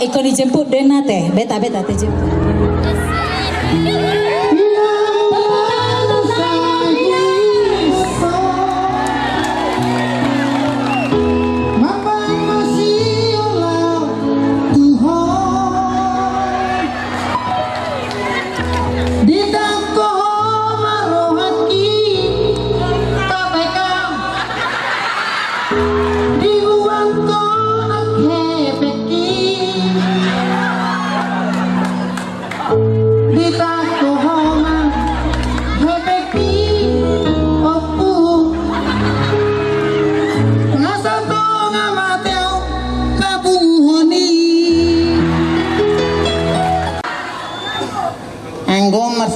ikut dijemput dena teh, beta teh jemput.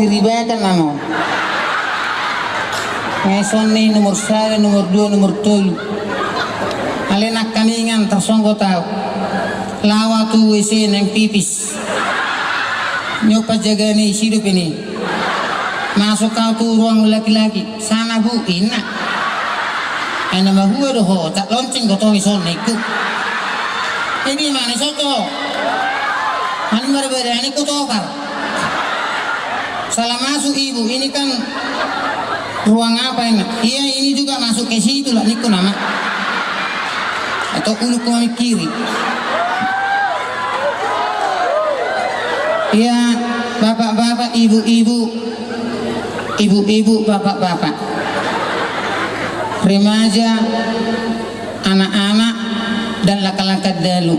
Ribakan namo ngeson nih nomor 1, nomor 2, nomor 3 alenak kaningan tersongko tau lawa tu WC neng pipis nyopa jaga nih hidup ini masuk kau tuh ruang laki-laki sana bu ina nama gue doh tak lonceng gotong ison niku ini mana soto mana berbeda ini kutokar salah masuk ibu ini kan ruang apa ini? Iya ini juga masuk ke situ lah niku nama atau ulu kami kiri. Iya bapak-bapak, ibu-ibu, bapak-bapak, remaja, anak-anak dan laki-laki dalu.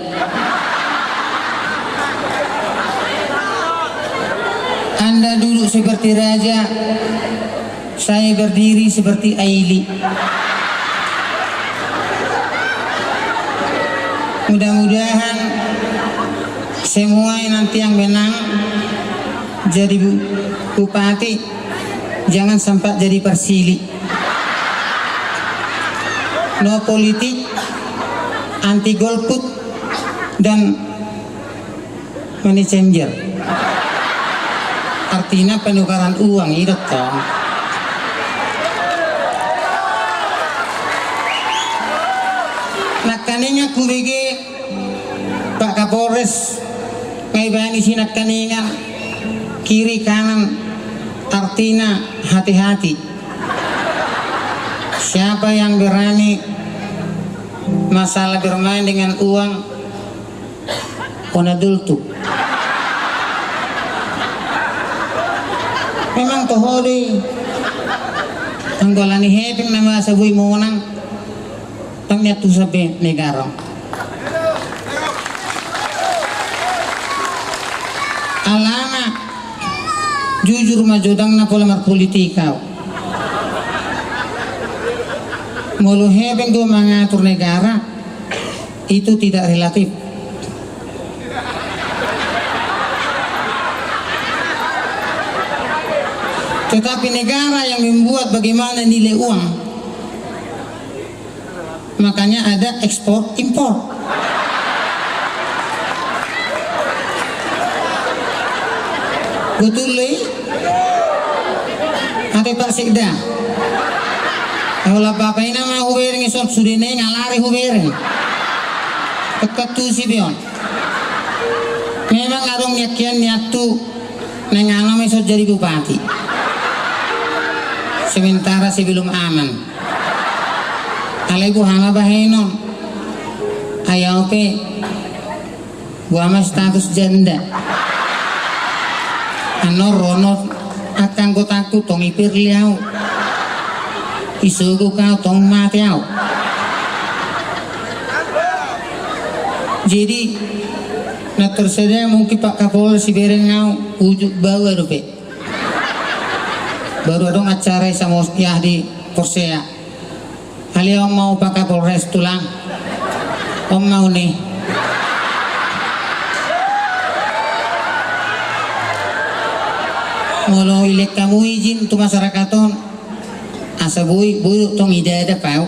Anda duduk seperti raja, saya berdiri seperti Aili. Mudah-mudahan semua nanti yang menang jadi bupati, jangan sampai jadi persili. No politik, anti golput dan money changer. Artinya penukaran uang itu toh. Nak kaninya kubege Pak Kapolres ngaibani sinak kaningan kiri kanan artinya hati-hati. Siapa yang berani masalah bermain dengan uang onadultu. Memang tohodi anggolani heping nama sabui monang tangnya tu sabe negara alana jujur majodang na pola politika mulu heping do mengatur negara itu tidak relatif. Tetapi negara yang membuat bagaimana nilai uang, makanya ada ekspor impor. Betul leh? Ada Pak Sekda. Kalau bapak ini mah hubereng esok sudah ngalari hubereng. Dekat tu si Bion. Memang arong nyakian nyatu nenganom esok jadi bupati. Sementara sebelum aman alaiku hama bahenon ayaw pe buama status janda ano rono akan kotaku tong ipir liao isuku kau tong matiao. Jadi na tersedia mungkin Pak Kapolres si bereng ngau ujuk bawa rupe baru dong acara sama ya di Korsea. Kali om mau Pak Kapolres tulang, om mau nih. Mau ilek kamu izin untuk masyarakat ton, asa bui tong ide ada pau.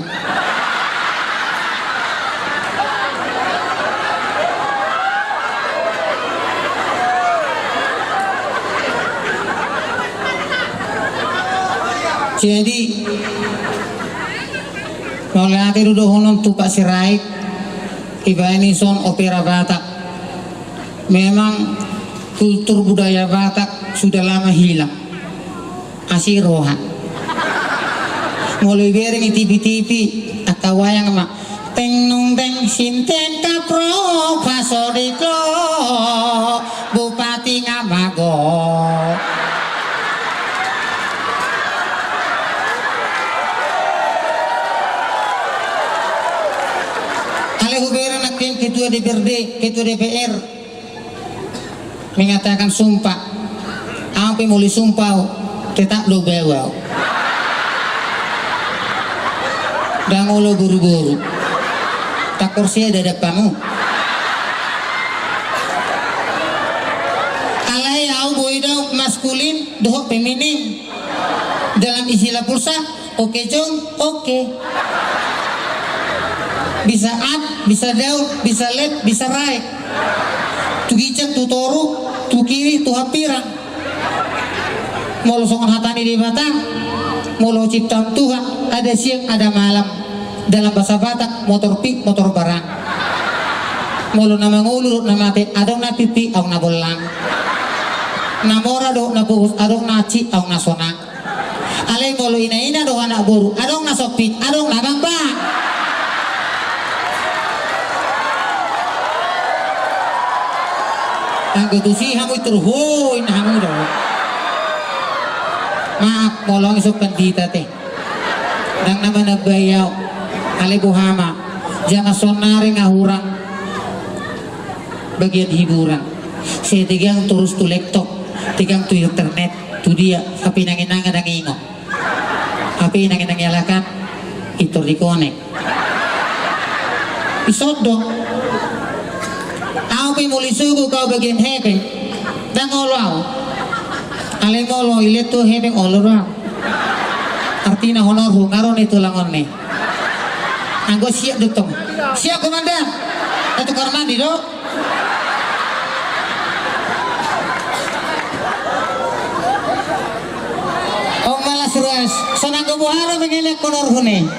Jadi kalau lihat itu dohonon tu Pak Sirait iba ini son opera Batak Memang kultur budaya Batak sudah lama hilang. Asiroha. Mulai bering TV-TV akawayang mak teng nung teng sinten kapro pasoriko Bupati Ngamago. Ale hubera nak ketua DPRD, ketua DPR mengatakan sumpah. Apa mulai sumpah tetap lo bawa. Dan lo buru-buru. Tak kursi ada depanmu. Alai au boido maskulin doh feminin. Dalam istilah pulsa, oke jong, oke. Bisa up, bisa down, bisa left, bisa right. Tu gicak, tu toru, tu kiri, tu hapirang. Molo songon hatani di Batak, molo ciptaan Tuhan, ada siang, ada malam. Dalam bahasa Batak, motor pik, motor barang. Molo nama ngulur, nama te, adong na pipi, aung na bolang. Namora do na buhus, adong na ci, aung na sonang. Alay molo ina-ina do anak boru, adong na sopit, adong na bang-bang. Ang gutusi hamoy turhoy na hamoy do. Maaf, molong isok pandita te. Nang naman nagbayaw, alibuhama, jangan sonari nga hurang bagian hiburan. Saya tigang terus tu laptop, tigang tu internet, tu dia, api nanginangan ang ingo. Api nanginangyalakan, ito dikonek. Isod do. Ako muli sugo kau bagian hepeng, dan ngolaw. Alay ngolo, ilit to hepeng olorang. Artinya honor hungaron itu langon nih. Anggo siap dutong. Siap komandan. Itu kamar mandi do. Oh malas ruas. Sonang kebuhara mengelak konor hune.